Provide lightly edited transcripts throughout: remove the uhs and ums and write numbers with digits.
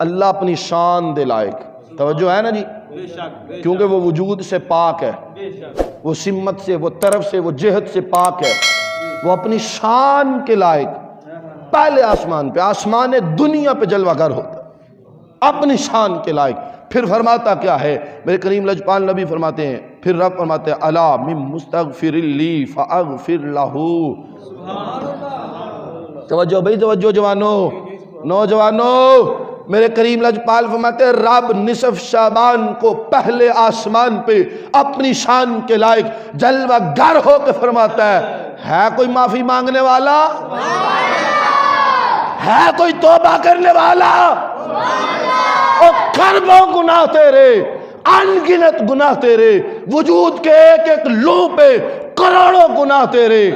اللہ اپنی شان دے لائق، توجہ ہے نا جی، کیونکہ وہ وجود سے پاک ہے، وہ سمت سے، وہ طرف سے، وہ جہت سے پاک ہے، وہ اپنی شان کے لائق پہلے آسمان پہ، آسمان دنیا پہ جلوہ گر ہوتا اپنی شان کے لائق۔ پھر فرماتا کیا ہے میرے کریم لجپال نبی فرماتے ہیں، پھر رب فرماتے ہیں الا من مستغفر لی فاغفر لہ۔ توجہ بھائی، توجہ جوانو، نوجوانو، میرے کریم لجپال فرماتے ہیں رب نصف شعبان کو پہلے آسمان پہ اپنی شان کے لائق جلوہ گر ہو کے فرماتا ہے کوئی معافی مانگنے والا؟ ہے کوئی توبہ کرنے والا؟ اور کروڑوں گناہ تیرے، انگنت گناہ تیرے، وجود کے ایک ایک لو پہ کروڑوں گناہ تیرے،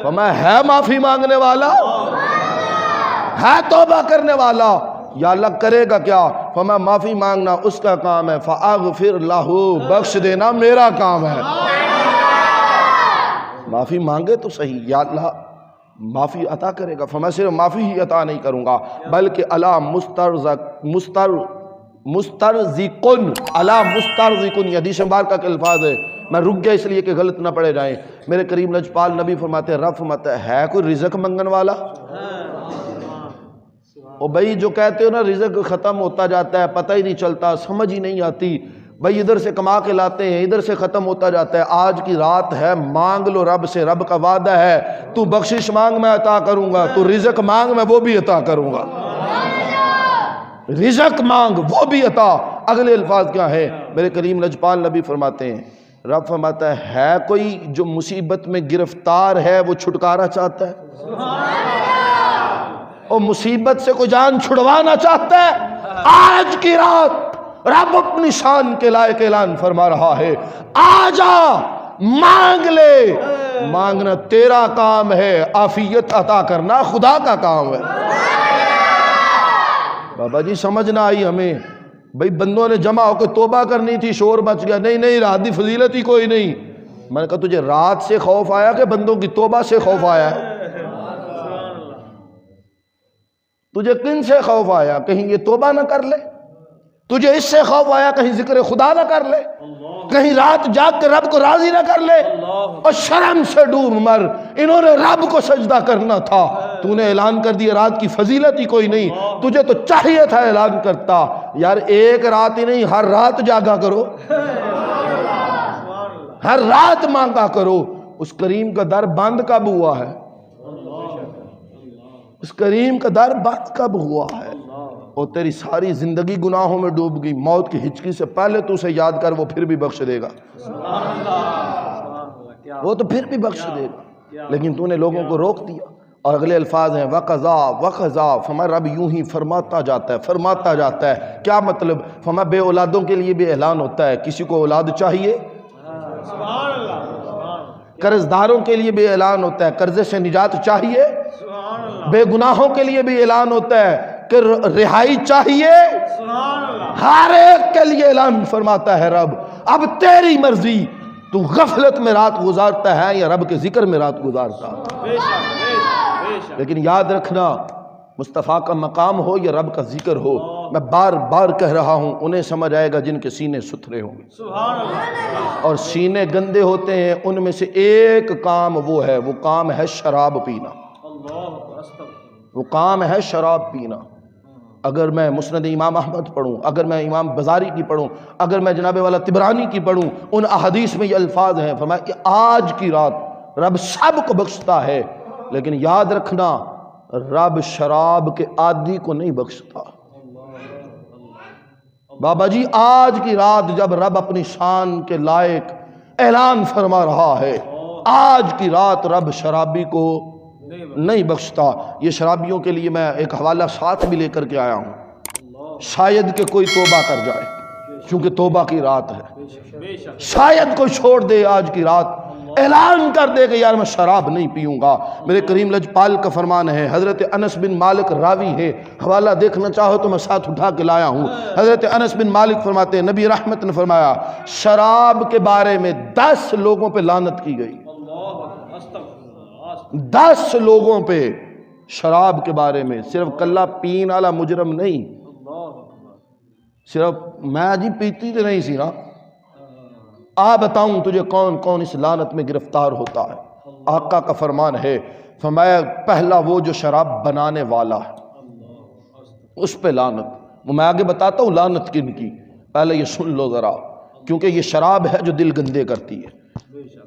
فرمایا ہے معافی مانگنے والا؟ ہے توبہ کرنے والا؟ یا اللہ کرے گا کیا؟ فرمایا معافی مانگنا اس کا کام ہے، فاغفر لہ، بخش دینا میرا کام ہے۔ معافی مانگے تو صحیح، یا اللہ معافی عطا کرے گا۔ فرمایا صرف معافی ہی عطا نہیں کروں گا بلکہ الا مسترزقن، الا مسترزقن، یہ حدیث مبارکہ کے الفاظ ہے، میں رک گیا اس لیے کہ غلط نہ پڑے جائیں۔ میرے کریم لجپال نبی فرماتے ہیں، رب فرماتا ہے کوئی رزق منگن والا؟ او بھائی جو کہتے ہو نا رزق ختم ہوتا جاتا ہے، پتہ ہی نہیں چلتا، سمجھ ہی نہیں آتی، بھائی ادھر سے کما کے لاتے ہیں ادھر سے ختم ہوتا جاتا ہے۔ آج کی رات ہے، مانگ لو رب سے، رب کا وعدہ ہے تو بخشش مانگ میں عطا کروں گا، تو رزق مانگ میں وہ بھی عطا کروں گا، رزق مانگ وہ بھی عطا۔ اگلے الفاظ کیا ہے میرے کریم لجپال نبی فرماتے ہیں، رب فرماتا ہے کوئی جو مصیبت میں گرفتار ہے وہ چھٹکارا چاہتا ہے، اور مصیبت سے کوئی جان چھڑوانا چاہتا ہے، آج کی رات رب اپنی شان کے لائق اعلان فرما رہا ہے، آ جا مانگ لے، مانگنا تیرا کام ہے، عافیت عطا کرنا خدا کا کام ہے۔ بابا جی سمجھ نہ آئی ہمیں، بھئی بندوں نے جمع ہو کے توبہ کرنی تھی، شور بچ گیا، نہیں نہیں رات دی فضیلت ہی کوئی نہیں۔ میں نے کہا تجھے رات سے خوف آیا کہ بندوں کی توبہ سے خوف آیا ہے؟ تجھے کن سے خوف آیا؟ کہیں یہ توبہ نہ کر لے؟ تجھے اس سے خوف آیا کہیں ذکر خدا نہ کر لے؟ کہیں رات جاگ کے رب کو راضی نہ کر لے؟ اور شرم سے ڈوب مر، انہوں نے رب کو سجدہ کرنا تھا، تو نے اعلان کر دیا رات کی فضیلت ہی کوئی نہیں، تجھے تو چاہیے تھا اعلان کرتا، یار ایک رات ہی نہیں ہر رات جاگا کرو، ہر رات مانگا کرو۔ اس کریم کا در بند کب ہوا ہے؟ اس کریم کا در بند کب ہوا ہے؟ اور تیری ساری زندگی گناہوں میں ڈوب گئی، موت کی ہچکی سے پہلے تو اسے یاد کر، وہ پھر بھی بخش دے گا، وہ تو پھر بھی بخش دے گا، لیکن تو نے لوگوں کو روک دیا۔ اور اگلے الفاظ ہیں وقضا وقضا، فرمایا رب یوں ہی فرماتا جاتا ہے، فرماتا جاتا ہے۔ کیا مطلب؟ فرمایا بے اولادوں کے لیے بھی اعلان ہوتا ہے، کسی کو اولاد چاہیے؟ قرض داروں کے لیے بھی اعلان ہوتا ہے، قرضے سے نجات چاہیے؟ بے گناہوں کے لیے بھی اعلان ہوتا ہے کہ رہائی چاہیے؟ ہر ایک کے لیے اعلان فرماتا ہے رب، اب تیری مرضی، تو غفلت میں رات گزارتا ہے یا رب کے ذکر میں رات گزارتا ہے؟ لیکن یاد رکھنا، مصطفیٰ کا مقام ہو یا رب کا ذکر ہو، میں بار بار کہہ رہا ہوں، انہیں سمجھ آئے گا جن کے سینے ستھرے ہوں گے، اور سینے گندے ہوتے ہیں ان میں سے ایک کام وہ ہے، وہ کام ہے شراب پینا، وہ کام ہے شراب پینا۔ اگر میں مسند امام احمد پڑھوں، اگر میں امام بزاری کی پڑھوں، اگر میں جناب والا طبرانی کی پڑھوں، ان احادیث میں یہ الفاظ ہیں، فرمایا کہ آج کی رات رب سب کو بخشتا ہے، لیکن یاد رکھنا رب شراب کے عادی کو نہیں بخشتا۔ بابا جی آج کی رات جب رب اپنی شان کے لائق اعلان فرما رہا ہے، آج کی رات رب شرابی کو نہیں بخشتا۔ یہ شرابیوں کے لیے میں ایک حوالہ ساتھ بھی لے کر کے آیا ہوں، شاید کہ کوئی توبہ کر جائے، کیونکہ توبہ کی رات ہے، شاید کوئی چھوڑ دے آج کی رات، اعلان کر دے کہ یار میں شراب نہیں پیوں گا۔ میرے کریم لجپال کا فرمان ہے، حضرت انس بن مالک راوی ہے، حوالہ دیکھنا چاہو تو میں ساتھ اٹھا کے لایا ہوں۔ حضرت انس بن مالک فرماتے ہیں نبی رحمت نے فرمایا شراب کے بارے میں 10 لوگوں پہ لعنت کی گئی، 10 لوگوں پہ شراب کے بارے میں، صرف کلہ پین والا مجرم نہیں، صرف میں جی پیتی تو نہیں سی نا، آ بتاؤں تجھے کون کون اس لعنت میں گرفتار ہوتا ہے۔ آقا کا فرمان ہے، فرمایا پہلا وہ جو شراب بنانے والا ہے اس پہ لعنت۔ وہ میں آگے بتاتا ہوں لعنت کن کی، پہلے یہ سن لو ذرا، کیونکہ یہ شراب ہے جو دل گندے کرتی ہے،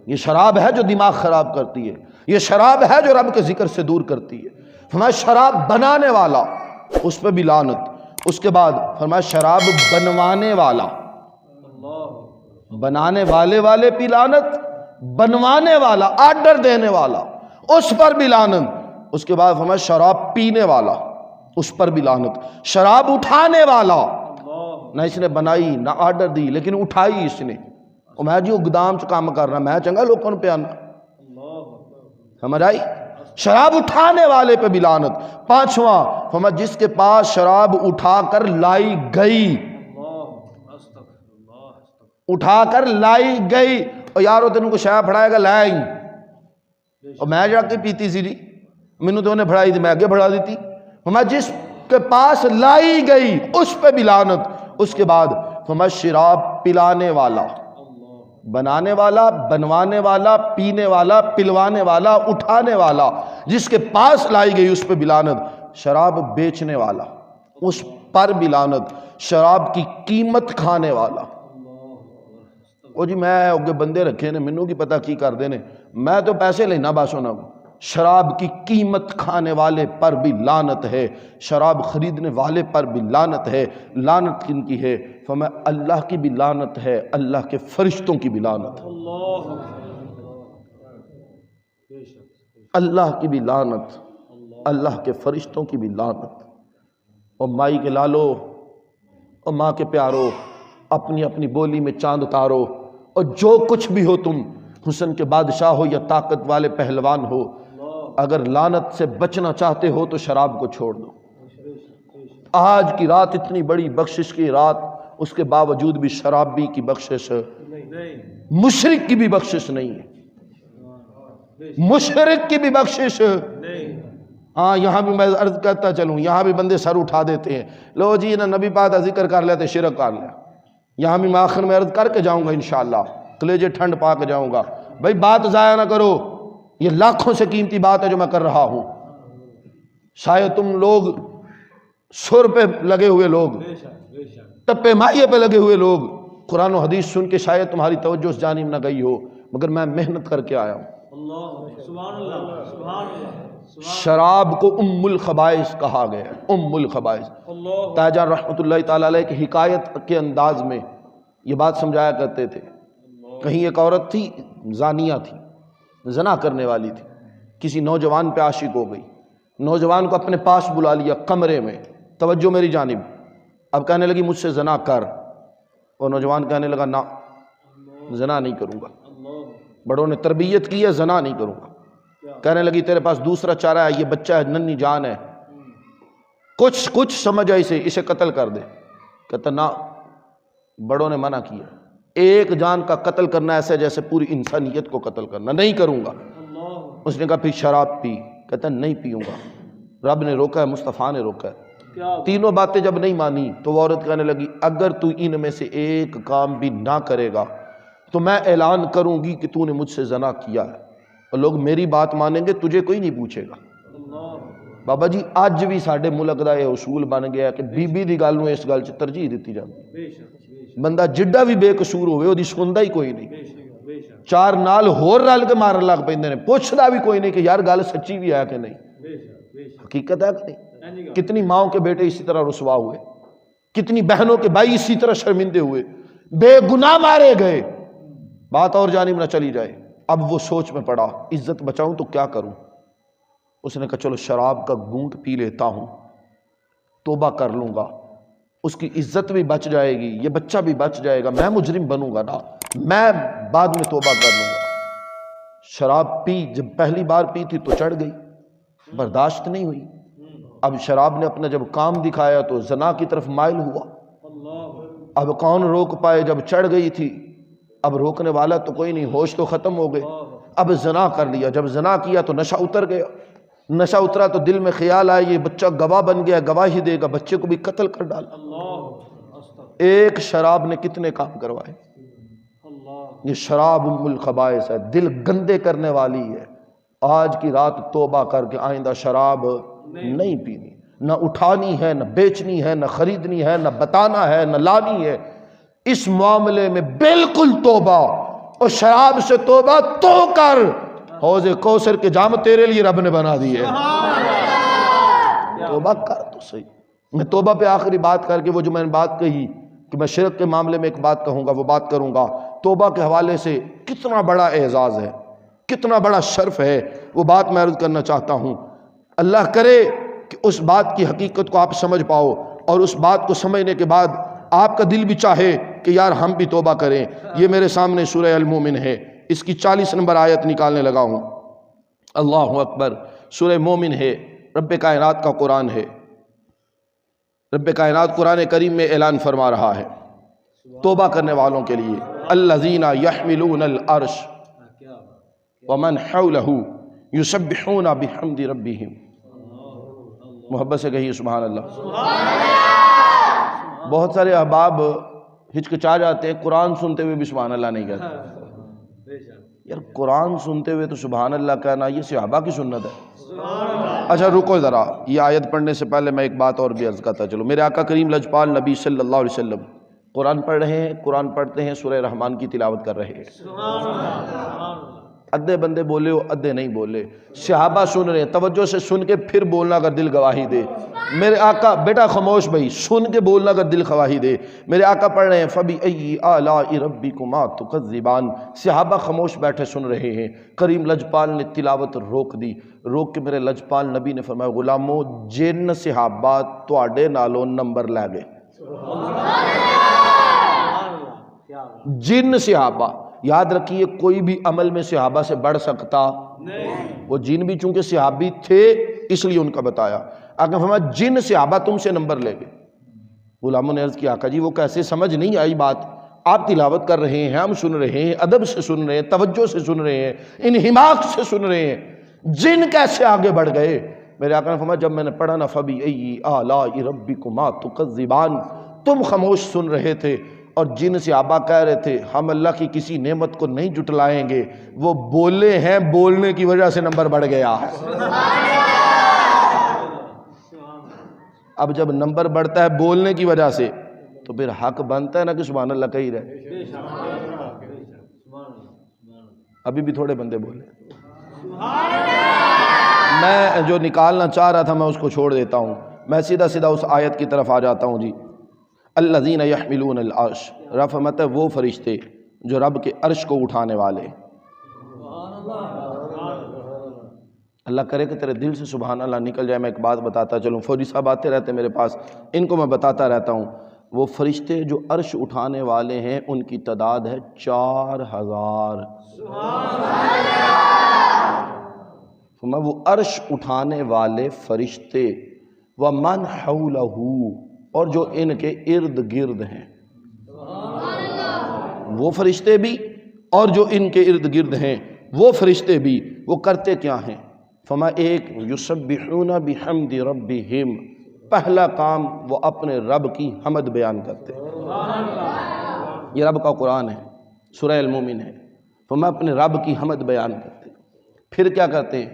یہ شراب ہے جو دماغ خراب کرتی ہے، یہ شراب ہے جو رب کے ذکر سے دور کرتی ہے۔ فرمایا شراب بنانے والا اس پہ بھی لعنت۔ اس کے بعد فرمایا شراب بنوانے والا، بنانے والے پہ لعنت، بنوانے والا آرڈر دینے والا اس پر بھی لعنت۔ اس کے بعد فرمایا شراب پینے والا اس پر بھی لعنت۔ شراب اٹھانے والا، نہ اس نے بنائی نہ آرڈر دی لیکن اٹھائی اس نے، اور میں جی وہ گدام چ کام کرنا، میں چنگا لوگوں پہ آنا، سمجھ آئی؟ شراب اٹھانے والے پہ بھی لعنت۔ پانچواں فرمایا جس کے پاس شراب اٹھا کر لائی گئی، اٹھا کر لائی گئی، اور یارو تینوں کو شاید پڑھائے گا لائی، اور میں جا کے پیتی سی جی، مینوں تو انہیں پڑھائی تھی میں آگے بڑھا دیتی۔ فرمایا جس کے پاس لائی گئی اس پہ بھی لعنت۔ اس کے بعد فرمایا شراب پلانے والا، بنانے والا، بنوانے والا، پینے والا، پلوانے والا، اٹھانے والا، جس کے پاس لائی گئی اس پہ بھی لعنت۔ شراب بیچنے والا اس پر بھی لعنت۔ شراب کی قیمت کھانے والا، او جی میں اگے بندے رکھے نے مینوں کی پتہ کی کر دینے، میں تو پیسے لینا بس ہونا۔ شراب کی قیمت کھانے والے پر بھی لعنت ہے، شراب خریدنے والے پر بھی لعنت ہے۔ لعنت کن کی ہے؟ فرمایا اللہ کی بھی لعنت ہے، اللہ کے فرشتوں کی بھی لعنت ہے، اللہ کی بھی لعنت، اللہ کے فرشتوں کی بھی لعنت۔ اور مائی کے لالو اور ماں کے پیارو، اپنی اپنی بولی میں چاند اتارو، اور جو کچھ بھی ہو تم، حسن کے بادشاہ ہو یا طاقت والے پہلوان ہو، اگر لعنت سے بچنا چاہتے ہو تو شراب کو چھوڑ دو۔ آج کی رات اتنی بڑی بخشش کی رات، اس کے باوجود بھی شرابی کی بخشش، مشرک کی بھی بخشش نہیں ہے، مشرک کی بھی بخشش۔ ہاں یہاں بھی میں عرض کرتا چلوں، یہاں بھی بندے سر اٹھا دیتے ہیں، لو جی نا نبی پاک کا ذکر کر لیتے شرک کر لیا۔ یہاں بھی میں آخر میں عرض کر کے جاؤں گا انشاءاللہ، کلیجے ٹھنڈ پا کے جاؤں گا۔ بھائی بات ضائع نہ کرو، یہ لاکھوں سے قیمتی بات ہے جو میں کر رہا ہوں۔ شاید تم لوگ سر پہ لگے ہوئے لوگ، ٹپے مائیے پہ لگے ہوئے لوگ، قرآن و حدیث سن کے شاید تمہاری توجہ اس جانب نہ گئی ہو، مگر میں محنت کر کے آیا ہوں۔ شراب کو ام الخبائث کہا گیا ہے، ام الخبائث۔ تاجان رحمۃ اللہ تعالیٰ علیہ کی حکایت کے انداز میں یہ بات سمجھایا کرتے تھے۔ کہیں ایک عورت تھی، زانیہ تھی، زنا کرنے والی تھی، کسی نوجوان پہ عاشق ہو گئی، نوجوان کو اپنے پاس بلا لیا کمرے میں، توجہ میری جانب، اب کہنے لگی مجھ سے زنا کر، اور نوجوان کہنے لگا نہ زنا نہیں کروں گا، بڑوں نے تربیت کی ہے زنا نہیں کروں گا۔ کہنے لگی تیرے پاس دوسرا چارہ ہے، یہ بچہ ہے، ننھی جان ہے، کچھ سمجھ آئی اسے قتل کر دے۔ کہتا نہ، بڑوں نے منع کیا، ایک جان کا قتل کرنا ایسے جیسے پوری انسانیت کو قتل کرنا، نہیں کروں گا۔ اس نے کہا پھر شراب پی، کہتا نہیں پیوں گا، رب نے روکا ہے، مصطفیٰ نے روکا ہے۔ تینوں باتیں جب نہیں مانی تو وہ عورت کہنے لگی اگر تو ان میں سے ایک کام بھی نہ کرے گا تو میں اعلان کروں گی کہ تو نے مجھ سے زنا کیا ہے، اور لوگ میری بات مانیں گے، تجھے کوئی نہیں پوچھے گا۔ بابا جی اج بھی ساڈے ملک دا یہ اصول بن گیا کہ بی بی دی گل نوں اس گل 'چ ترجیح دتی جاندی، بندہ جڈا بھی بے قصور ہوئے وہ سندا ہی کوئی نہیں، چار نال ہور رل کے مارن لگ پیندے نے، پوچھدا بھی کوئی نہیں کہ یار گل سچی بھی ہے کہ نہیں، حقیقت ہے کہ نہیں۔ کتنی ماؤں کے بیٹے اسی طرح رسوا ہوئے، کتنی بہنوں کے بھائی اسی طرح شرمندے ہوئے، بے گناہ مارے گئے۔ بات اور جانب نہ چلی جائے، اب وہ سوچ میں پڑا عزت بچاؤں تو کیا کروں۔ اس نے کہا چلو شراب کا گھونٹ پی لیتا ہوں، توبہ کر لوں گا، اس کی عزت بھی بچ جائے گی، یہ بچہ بھی بچ جائے گا، میں مجرم بنوں گا نا، میں بعد میں توبہ کر لوں گا۔ شراب پی، جب پہلی بار پی تھی تو چڑھ گئی، برداشت نہیں ہوئی۔ اب شراب نے اپنا جب کام دکھایا تو زنا کی طرف مائل ہوا۔ اب کون روک پائے، جب چڑھ گئی تھی اب روکنے والا تو کوئی نہیں، ہوش تو ختم ہو گئے، اب زنا کر لیا، جب زنا کیا تو نشہ اتر گیا، نشہ اترا تو دل میں خیال آیا یہ بچہ گواہ بن گیا، گواہی دے گا، بچے کو بھی قتل کر ڈالا۔ ایک شراب نے کتنے کام کروائے۔ یہ شراب ام الخبائث ہے، دل گندے کرنے والی ہے۔ آج کی رات توبہ کر کے آئندہ شراب نہیں پینی، نہ اٹھانی ہے، نہ بیچنی ہے، نہ خریدنی ہے، نہ بتانا ہے، نہ لانی ہے۔ اس معاملے میں بالکل توبہ، اور شراب سے توبہ تو کر، حوض کوثر کے جام تیرے لیے رب نے بنا دیے۔ توبہ کر تو صحیح۔ میں توبہ پہ آخری بات کر کے وہ جو میں نے بات کہی کہ میں شرک کے معاملے میں ایک بات کہوں گا، وہ بات کروں گا۔ توبہ کے حوالے سے کتنا بڑا اعزاز ہے، کتنا بڑا شرف ہے، وہ بات میں عرض کرنا چاہتا ہوں۔ اللہ کرے کہ اس بات کی حقیقت کو آپ سمجھ پاؤ، اور اس بات کو سمجھنے کے بعد آپ کا دل بھی چاہے کہ یار ہم بھی توبہ کریں۔ یہ میرے سامنے سورہ المومن ہے، اس کی 40 نمبر آیت نکالنے لگا ہوں۔ اللہ اکبر۔ سورہ مومن ہے، رب کائنات کا قرآن ہے۔ رب کائنات قرآن کریم میں اعلان فرما رہا ہے توبہ کرنے والوں کے لیے، الذین یحملون العرش ومن حولہ یسبحون بحمد ربہم۔ محبت سے کہیے سبحان اللہ۔ بہت سارے احباب ہچکچا جاتے ہیں، قرآن سنتے ہوئے بھی سبحان اللہ نہیں کہتے۔ یار قرآن سنتے ہوئے تو سبحان اللہ کہنا یہ صحابہ کی سنت ہے۔ اچھا رکو ذرا، یہ آیت پڑھنے سے پہلے میں ایک بات اور بھی عرض کرتا چلو۔ میرے آقا کریم لجپال نبی صلی اللہ علیہ وسلم قرآن پڑھ رہے ہیں، قرآن پڑھتے ہیں، سورہ رحمان کی تلاوت کر رہے ہیں۔ ادھے بندے بولے ہو، ادھے نہیں بولے، صحابہ سن رہے ہیں، توجہ سے سن کے پھر بولنا اگر دل گواہی دے۔ میرے آقا، بیٹا خاموش بھائی، سن کے بولنا اگر دل گواہی دے۔ میرے آقا پڑھ رہے ہیں فَبِأَيِّ آلَاءِ رَبِّكُمَا تُكَذِّبَانِ، صحابہ خاموش بیٹھے سن رہے ہیں۔ کریم لجپال نے تلاوت روک دی، روک کے میرے لجپال نبی نے فرمایا غلامو جن صحابہ تواڈے نالوں نمبر لے گئے، جن صحابہ، یاد رکھیے کوئی بھی عمل میں صحابہ سے بڑھ سکتا نہیں، وہ جن بھی چونکہ صحابی تھے اس لیے ان کا بتایا۔ آقا فرمایا جن صحابہ تم سے نمبر لے گئے۔ غلاموں نے عرض کیا آقا جی وہ کیسے، سمجھ نہیں آئی بات، آپ تلاوت کر رہے ہیں، ہم سن رہے ہیں، ادب سے سن رہے ہیں، توجہ سے سن رہے ہیں، انہماک سے سن رہے ہیں، جن کیسے آگے بڑھ گئے؟ میرے آقا نے فرمایا جب میں نے پڑھا نا فَبِأَيِّ آلَاءِ رَبِّكُمَا تُكَذِّبَانِ، تم خاموش سن رہے تھے، اور جن صحابہ کہہ رہے تھے ہم اللہ کی کسی نعمت کو نہیں جٹلائیں گے، وہ بولے ہیں، بولنے کی وجہ سے نمبر بڑھ گیا۔ اب جب نمبر بڑھتا ہے بولنے کی وجہ سے تو پھر حق بنتا ہے نا کہ سبحان اللہ کہی رہے۔ ابھی بھی تھوڑے بندے بولے، میں جو نکالنا چاہ رہا تھا میں اس کو چھوڑ دیتا ہوں، میں سیدھا سیدھا اس آیت کی طرف آ جاتا ہوں۔ جی الذین یحملون العرش، رب فرماتا ہے وہ فرشتے جو رب کے عرش کو اٹھانے والے۔ اللہ کرے کہ تیرے دل سے سبحان اللہ نکل جائے۔ میں ایک بات بتاتا چلوں، فوجی صاحب آتے رہتے میرے پاس، ان کو میں بتاتا رہتا ہوں۔ وہ فرشتے جو عرش اٹھانے والے ہیں ان کی تعداد ہے 4000۔ وہ عرش اٹھانے والے فرشتے، وَمَنْ حَوْلَهُ، اور جو ان کے ارد گرد ہیں، وہ فرشتے بھی اور جو ان کے ارد گرد ہیں وہ فرشتے بھی، وہ کرتے کیا ہیں؟ فرمایا ایک یسبحون بحمد ربہم، پہلا کام وہ اپنے رب کی حمد بیان کرتے ہیں۔ یہ رب کا قرآن ہے، سورہ المومن ہے۔ فرمایا اپنے رب کی حمد بیان کرتے ہیں، پھر کیا کرتے ہیں؟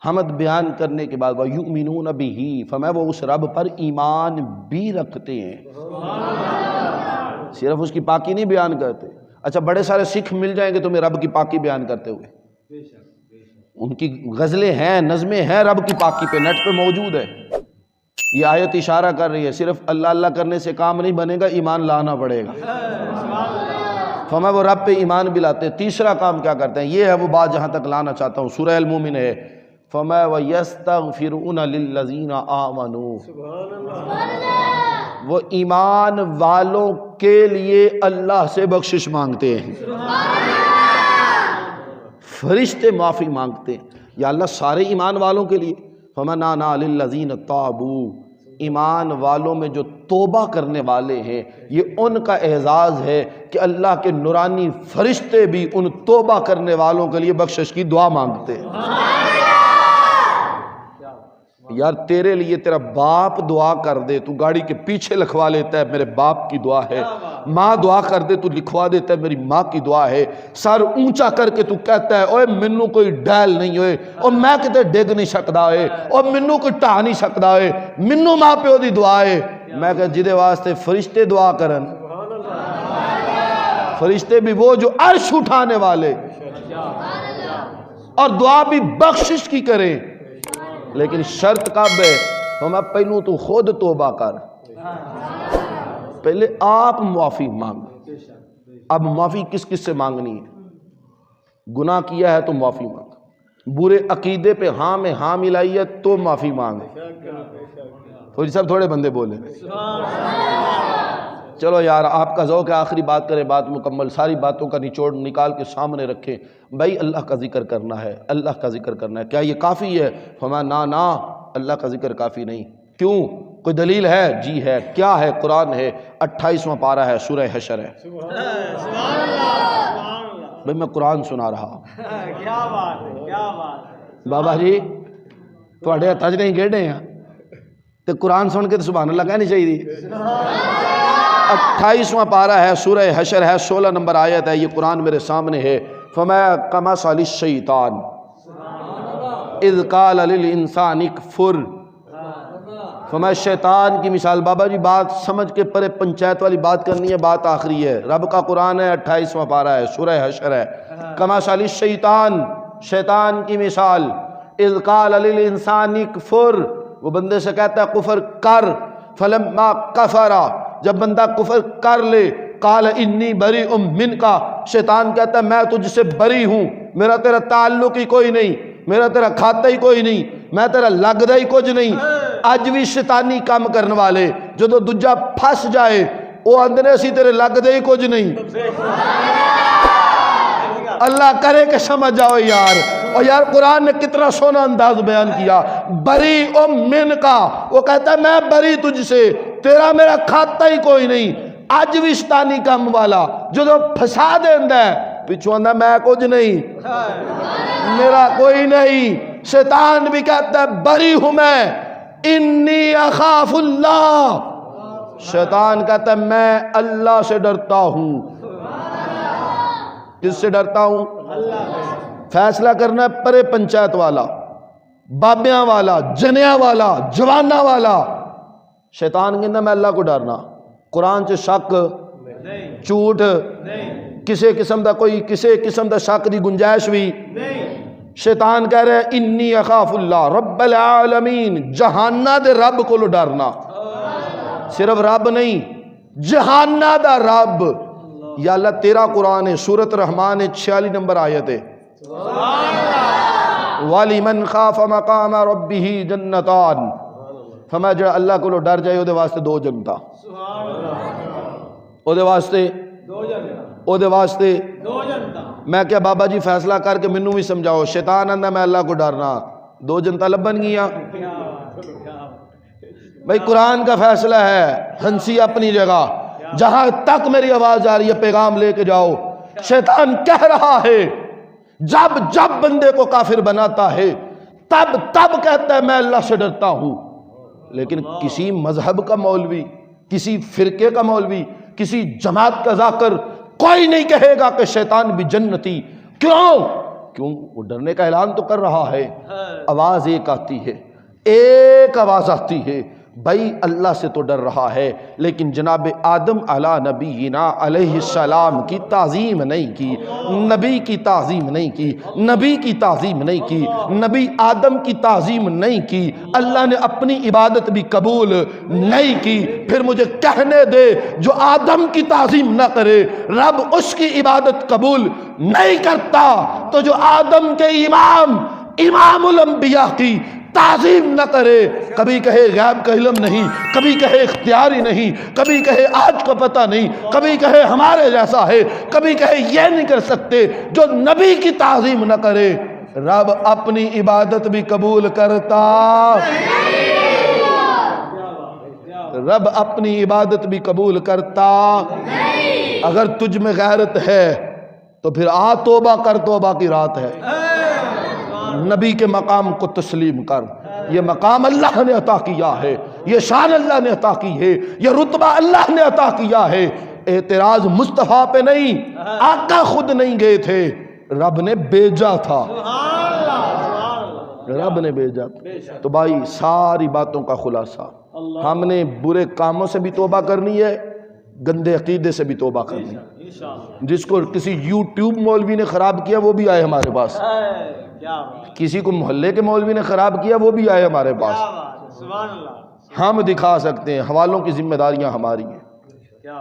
حمد بیان کرنے کے بعد وَيُؤْمِنُونَ بِهِ، فرمایا وہ اس رب پر ایمان بھی رکھتے ہیں، صرف اس کی پاکی نہیں بیان کرتے۔ اچھا بڑے سارے سکھ مل جائیں گے تمہیں رب کی پاکی بیان کرتے ہوئے، ان کی غزلیں ہیں، نظمیں ہیں رب کی پاکی پہ، نیٹ پہ موجود ہے۔ یہ آیت اشارہ کر رہی ہے صرف اللہ اللہ کرنے سے کام نہیں بنے گا، ایمان لانا پڑے گا۔ فرمایا وہ رب پہ ایمان بھی لاتے ہیں۔ تیسرا کام کیا کرتے ہیں؟ یہ ہے وہ بات جہاں تک لانا چاہتا ہوں، سورہ المومن ہے۔ فرمایا وَيَسْتَغْفِرُونَ لِلَّذِينَ آمَنُوا، وہ ایمان والوں کے لیے اللہ سے بخشش مانگتے ہیں، فرشتے معافی مانگتے ہیں، یا اللہ سارے ایمان والوں کے لیے۔ فَمَنَعْنَا لِلَّذِينَ تَابُوا، ایمان والوں میں جو توبہ کرنے والے ہیں، یہ ان کا اعزاز ہے کہ اللہ کے نورانی فرشتے بھی ان توبہ کرنے والوں کے لیے بخشش کی دعا مانگتے ہیں۔ یار تیرے لیے تیرا باپ دعا کر دے تو گاڑی کے پیچھے لکھوا لیتا ہے میرے باپ کی دعا ہے، ماں دعا کر دے تو لکھوا دیتا ہے میری ماں کی دعا ہے، سر اونچا کر کے تو کہتا ہے اوے منو کوئی ڈیل نہیں ہوئے، اور میں کتے ڈگ نہیں سکتا ہوئے، اور منو کوئی ٹا نہیں سکتا ہوئے، منو ماں پیو دی دعا ہے۔ میں کہ جدے واسطے فرشتے دعا کرن، فرشتے بھی وہ جو عرش اٹھانے والے، اور دعا بھی بخشش کی کریں، لیکن شرط کب ہے؟ ہمیں پہلو تو خود توبہ کر، پہلے آپ معافی مانگ۔ اب معافی کس کس سے مانگنی ہے؟ گناہ کیا ہے تو معافی مانگ، برے عقیدے پہ ہاں میں ہاں ملائی ہے تو معافی مانگ۔ فوجی صاحب تھوڑے بندے بولے، چلو یار آپ کا ذوق ہے آخری بات کرے، بات مکمل، ساری باتوں کا نچوڑ نکال کے سامنے رکھیں۔ بھائی اللہ کا ذکر کرنا ہے، اللہ کا ذکر کرنا ہے، کیا یہ کافی ہے؟ فرمایا نا اللہ کا ذکر کافی نہیں۔ کیوں؟ کوئی دلیل ہے؟ جی ہے۔ کیا ہے؟ قرآن ہے، 28واں پارہ ہے، سورہ حشر ہے۔ بھائی میں قرآن سنا رہا ہوں۔ کیا بات ہے، کیا بات ہے بابا جی تھوڑے ہتھ نہیں گھیڑے ہیں تو قرآن سن کے تو سبحان اللہ کہنی چاہیے۔ 28واں پارہ ہے، سورہ حشر ہے، 16 نمبر آیت ہے، یہ قرآن میرے سامنے ہے۔ فرمایا کمثل الشیطان اذ قال للانسان اکفر، فرمایا شیطان کی مثال۔ بابا جی بات سمجھ کے پرے پنچایت والی بات کرنی ہے، بات آخری ہے، رب کا قرآن ہے، 28واں پارہ ہے، سورہ حشر ہے۔ کمثل الشیطان، شیطان کی مثال، اذ قال للانسان اکفر، وہ بندے سے کہتا ہے کفر کر، فلما کفر، جب بندہ کفر کر لے، قال انی بریء منک، شیطان کہتا ہے میں تجھ سے بری ہوں، میرا تیرا تعلق ہی کوئی نہیں، میرا تیرا کھاتا ہی کوئی نہیں، میں تیرا لگدا ہی کچھ نہیں۔ اج بھی شیطانی کام کرنے والے جدو دجا پھس جائے وہ اندرے سی تیرے لگدے ہی کچھ نہیں۔ اللہ کرے کہ سمجھ جاؤ یار۔ اور یار قرآن نے کتنا سونا انداز بیان کیا، بری من کا، وہ کہتا ہے میں بری تجھ سے، تیرا میرا کھاتا ہی کوئی نہیں۔ اج بھی شیطانی کام والا جدو پھسا دیندا ہے پچھو آندا میں کچھ نہیں، میرا کوئی نہیں۔ شیطان بھی کہتا ہے بری ہوں میں، انی اخاف اللہ، شیطان کہتا ہے میں اللہ سے ڈرتا ہوں۔ کس سے ڈرتا ہوں؟ فیصلہ کرنا ہے پرے پنچایت والا، بابیاں والا، جنیاں والا، جوانہ والا۔ شیطان کہتا میں اللہ کو ڈرنا، قرآن سے شک جھوٹ کسے قسم دا کوئی کسے قسم دا شک دی گنجائش بھی۔ شیطان کہہ رہے انی اخاف اللہ رب العالمین، جہانہ دے رب کو ڈرنا، صرف رب نہیں جہانہ دا رب۔ یا اللہ تیرا قرآن ہے، سورۃ رحمان 46 نمبر آیت ہے، وَلِمَنْ خَافَ مَقَامَ رَبِّهِ جَنَّتَانِ، فرمایا جڑا اللہ کو ڈر جائے دے واسطے دو جنتا، او دے واسطے میں کیا بابا جی فیصلہ کر کے منوں بھی سمجھاؤ، شیطان آندا میں اللہ کو ڈرنا، دو جنتا لبن گیا۔ بھئی قرآن کا فیصلہ ہے، ہنسی اپنی جگہ، جہاں تک میری آواز آ رہی ہے پیغام لے کے جاؤ۔ شیطان کہہ رہا ہے جب جب بندے کو کافر بناتا ہے تب تب کہتا ہے میں اللہ سے ڈرتا ہوں، لیکن کسی مذہب کا مولوی، کسی فرقے کا مولوی، کسی جماعت کا ذاکر کوئی نہیں کہے گا کہ شیطان بھی جنتی۔ کیوں؟ وہ ڈرنے کا اعلان تو کر رہا ہے۔ آواز ایک آتی ہے، ایک آواز آتی ہے، بھائی اللہ سے تو ڈر رہا ہے لیکن جناب آدم علیہ نبینا علیہ السلام کی تعظیم نہیں کی، نبی کی تعظیم نہیں کی، نبی کی تعظیم نہیں کی، نبی آدم کی تعظیم نہیں کی، اللہ نے اپنی عبادت بھی قبول نہیں کی۔ پھر مجھے کہنے دے جو آدم کی تعظیم نہ کرے رب اس کی عبادت قبول نہیں کرتا، تو جو آدم کے امام الانبیاء کی تعظیم نہ کرے، کبھی کہے غیب کا علم نہیں، کبھی کہے اختیاری نہیں، کبھی کہے آج کا پتہ نہیں، کبھی کہے ہمارے جیسا ہے، کبھی کہے یہ نہیں کر سکتے، جو نبی کی تعظیم نہ کرے رب اپنی عبادت بھی قبول کرتا، رب اپنی عبادت بھی قبول کرتا۔ اگر تجھ میں غیرت ہے تو پھر آ توبہ کر، توبہ کی رات ہے، نبی کے مقام کو تسلیم کر، یہ مقام اللہ نے عطا کیا ہے، یہ شان اللہ نے عطا کی ہے، یہ رتبہ اللہ نے عطا کیا ہے۔ اعتراض مصطفیٰ پہ نہیں، آقا خود نہیں گئے تھے، رب نے بھیجا تھا، رب نے بھیجا تھا۔ تو بھائی ساری باتوں کا خلاصہ، ہم نے برے کاموں سے بھی توبہ کرنی ہے، گندے عقیدے سے بھی توبہ کرنی ہے۔ جس کو کسی یوٹیوب مولوی نے خراب کیا وہ بھی آئے ہمارے پاس، کسی کو محلے کے مولوی نے خراب کیا وہ بھی آئے ہمارے پاس، ہم دکھا سکتے ہیں، حوالوں کی ذمہ داریاں ہماری ہیں۔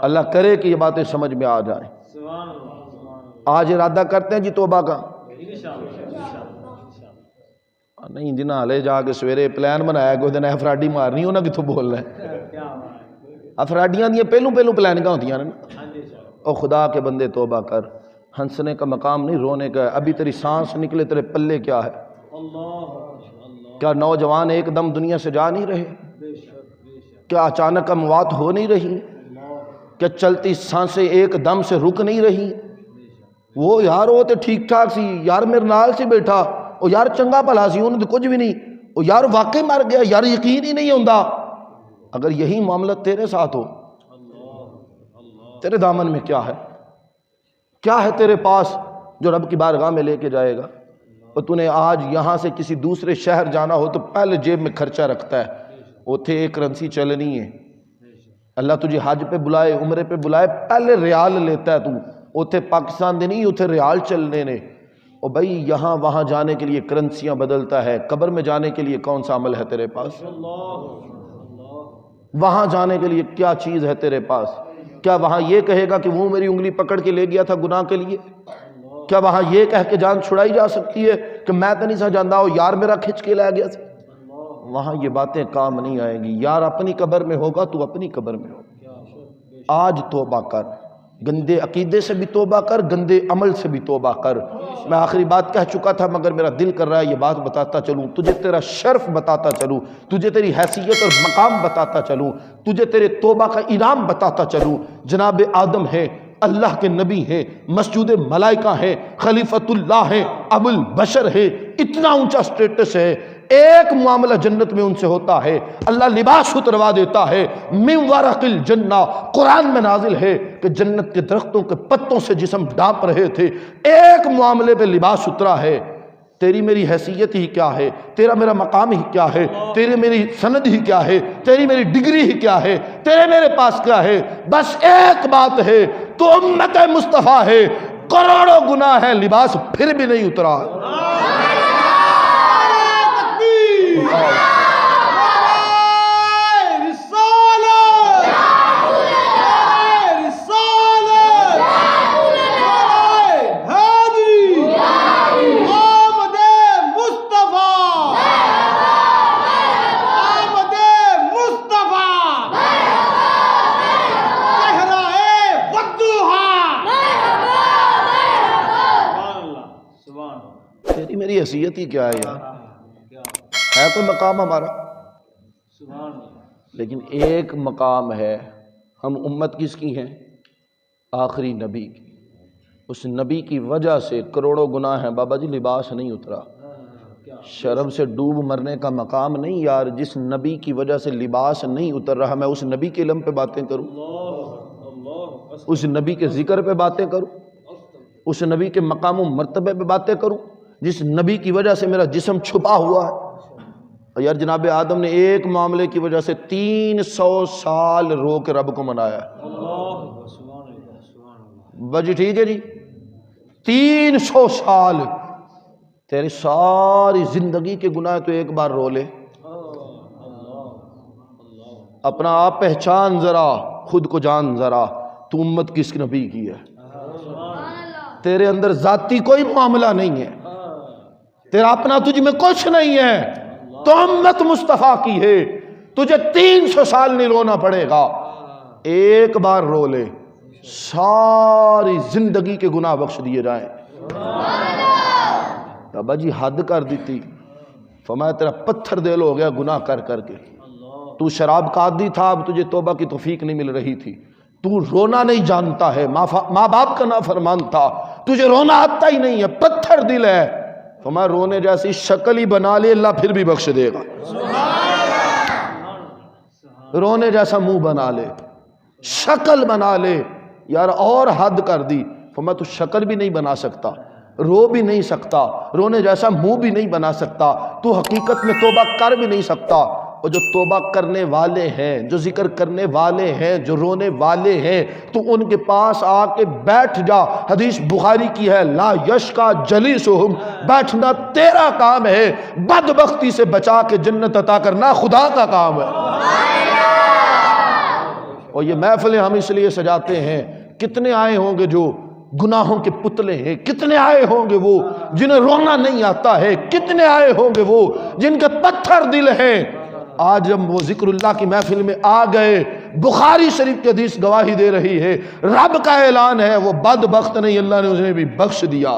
اللہ کرے کہ یہ باتیں سمجھ میں آ جائیں۔ آج ارادہ کرتے ہیں جی توبہ کا، نہیں جنہاں لے جا کے سویرے پلان بنایا کہ دن افرادی مارنی انہاں کتھوں بولنا ہے، افرادیاں دیا پہلوں پلان کا ہوتی ہیں نا۔ او خدا کے بندے توبہ کر، ہنسنے کا مقام نہیں رونے کا ہے۔ ابھی تیری سانس نکلے تیرے پلے کیا ہے؟ کیا نوجوان ایک دم دنیا سے جا نہیں رہے؟ کیا اچانک اموات ہو نہیں رہی؟ کیا چلتی سانسیں ایک دم سے رک نہیں رہی؟ وہ یار وہ تے ٹھیک ٹھاک سی، یار میرے نال سے بیٹھا، او یار چنگا بھلا سی، انہوں نے کچھ بھی نہیں، او یار واقعی مر گیا، یار یقین ہی نہیں ہوندا۔ اگر یہی معاملہ تیرے ساتھ ہو، تیرے دامن میں کیا ہے؟ کیا ہے تیرے پاس جو رب کی بارگاہ میں لے کے جائے گا؟ اور تو نے آج یہاں سے کسی دوسرے شہر جانا ہو تو پہلے جیب میں خرچہ رکھتا ہے، اوتھے ایک کرنسی چلنی ہے۔ اللہ تجھے حج پہ بلائے، عمرے پہ بلائے، پہلے ریال لیتا ہے تو، اوتھے پاکستان دے نہیں، اوتھے ریال چلنے نے۔ اور بھائی یہاں وہاں جانے کے لیے کرنسیاں بدلتا ہے، قبر میں جانے کے لیے کون سا عمل ہے تیرے پاس؟ وہاں جانے کے لیے کیا چیز ہے تیرے پاس؟ کیا وہاں یہ کہے گا کہ وہ میری انگلی پکڑ کے لے گیا تھا گناہ کے لیے؟ کیا وہاں یہ کہہ کے جان چھڑائی جا سکتی ہے کہ میں تو نہیں سا جاندا ہو یار میرا کھچ کے لے گیا تھا؟ وہاں یہ باتیں کام نہیں آئیں گی۔ یار اپنی قبر میں ہوگا تو اپنی قبر میں ہوگا۔ آج توبہ کر، گندے عقیدے سے بھی توبہ کر، گندے عمل سے بھی توبہ کر۔ میں آخری بات کہہ چکا تھا مگر میرا دل کر رہا ہے یہ بات بتاتا چلوں، تجھے تیرا شرف بتاتا چلوں، تجھے تیری حیثیت اور مقام بتاتا چلوں، تجھے تیرے توبہ کا انعام بتاتا چلوں۔ جناب آدم ہے، اللہ کے نبی ہیں، مسجود ملائکہ ہیں، خلیفۃ اللہ ہیں، ابو البشر ہے، اتنا اونچا سٹیٹس ہے۔ ایک معاملہ جنت میں ان سے ہوتا ہے، اللہ لباس اتروا دیتا ہے، من ورق الجنہ، قرآن میں نازل ہے کہ جنت کے درختوں کے پتوں سے جسم ڈھانپ رہے تھے، ایک معاملے پہ لباس اترا ہے۔ تیری میری حیثیت ہی کیا ہے، تیرا میرا مقام ہی کیا ہے، تیری میری سند ہی کیا ہے، تیری میری ڈگری ہی کیا ہے، تیرے میرے پاس کیا ہے؟ بس ایک بات ہے، تو امت مصطفیٰ ہے، کروڑوں گناہ ہے، لباس پھر بھی نہیں اترا۔ تیری میری حیثیت ہی کیا ہے یار؟ ہے کوئی مقام ہمارا؟ لیکن ایک مقام ہے، ہم امت کس کی ہیں؟ آخری نبی کی۔ اس نبی کی وجہ سے کروڑوں گناہ ہیں، بابا جی لباس نہیں اترا۔ شرم سے ڈوب مرنے کا مقام نہیں یار، جس نبی کی وجہ سے لباس نہیں اتر رہا، میں اس نبی کے علم پہ باتیں کروں، اس نبی کے ذکر پہ باتیں کروں، اس نبی کے مقام و مرتبے پہ باتیں کروں، جس نبی کی وجہ سے میرا جسم چھپا ہوا ہے۔ یار جناب آدم نے ایک معاملے کی وجہ سے 300 سال رو کے رب کو منایا ہے۔ بجی ٹھیک ہے جی، 300 سال، تیری ساری زندگی کے گناہ تو ایک بار رو لے، اپنا آپ پہچان ذرا، خود کو جان ذرا، تو امت کس نبی کی ہے؟ تیرے اندر ذاتی کوئی معاملہ نہیں ہے، تیرا اپنا تجھ میں کچھ نہیں ہے، تو امت مصطفیٰ کی ہے، تجھے 300 سال نہیں رونا پڑے گا، ایک بار رو لے، ساری زندگی کے گناہ بخش دیے جائیں۔ بابا جی حد کر دیتی، فرمایا تیرا پتھر دل ہو گیا گناہ کر کر کے، تو شراب کا عادی تھا، اب تجھے توبہ کی توفیق نہیں مل رہی تھی، تو رونا نہیں جانتا ہے، ماں باپ کا نافرمان تھا، تجھے رونا آتا ہی نہیں ہے، پتھر دل ہے۔ فرمایا رونے جیسی شکل ہی بنا لے اللہ پھر بھی بخش دے گا. رونے جیسا منہ بنا لے، شکل بنا لے. یار اور حد کر دی. فرمایا تو شکل بھی نہیں بنا سکتا، رو بھی نہیں سکتا، رونے جیسا منہ بھی نہیں بنا سکتا، تو حقیقت میں توبہ کر بھی نہیں سکتا. اور جو توبہ کرنے والے ہیں، جو ذکر کرنے والے ہیں، جو رونے والے ہیں، تو ان کے پاس آ کے بیٹھ جا. حدیث بخاری کی ہے، لا یشکا جلیسہم، بیٹھنا تیرا کام ہے، بدبختی سے بچا کے جنت عطا کرنا خدا کا کام ہے. اور یہ محفلیں ہم اس لیے سجاتے ہیں. کتنے آئے ہوں گے جو گناہوں کے پتلے ہیں، کتنے آئے ہوں گے وہ جنہیں رونا نہیں آتا ہے، کتنے آئے ہوں گے وہ جن کے پتھر دل ہیں. آج ہم وہ ذکر اللہ کی محفل میں آ گئے. بخاری شریف کی حدیث گواہی دے رہی ہے، رب کا اعلان ہے وہ بدبخت نہیں، اللہ نے اسے بھی بخش دیا.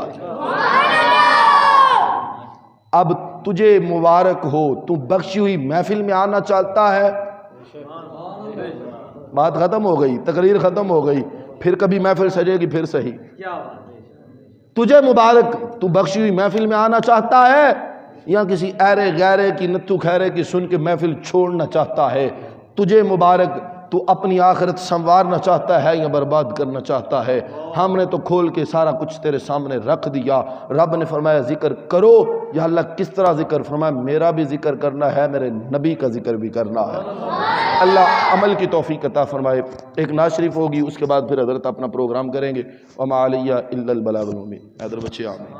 اب تجھے مبارک ہو، تو بخشی ہوئی محفل میں آنا چاہتا ہے. بات ختم ہو گئی، تقریر ختم ہو گئی، پھر کبھی محفل سجے گی پھر صحیح. تجھے مبارک، تو بخشی ہوئی محفل میں آنا چاہتا ہے یا کسی ایرے غیرے کی نتو خیرے کی سن کے محفل چھوڑنا چاہتا ہے؟ تجھے مبارک، تو اپنی آخرت سنوارنا چاہتا ہے یا برباد کرنا چاہتا ہے؟ ہم نے تو کھول کے سارا کچھ تیرے سامنے رکھ دیا. رب نے فرمایا ذکر کرو. یا اللہ کس طرح ذکر؟ فرمایا میرا بھی ذکر کرنا ہے، میرے نبی کا ذکر بھی کرنا ہے. اللہ عمل کی توفیق عطا فرمائے. ایک نعت شریف ہوگی، اس کے بعد پھر حضرت اپنا پروگرام کریں گے. وما علیہ الا البلاغ المبین. حیدر بچے آمین.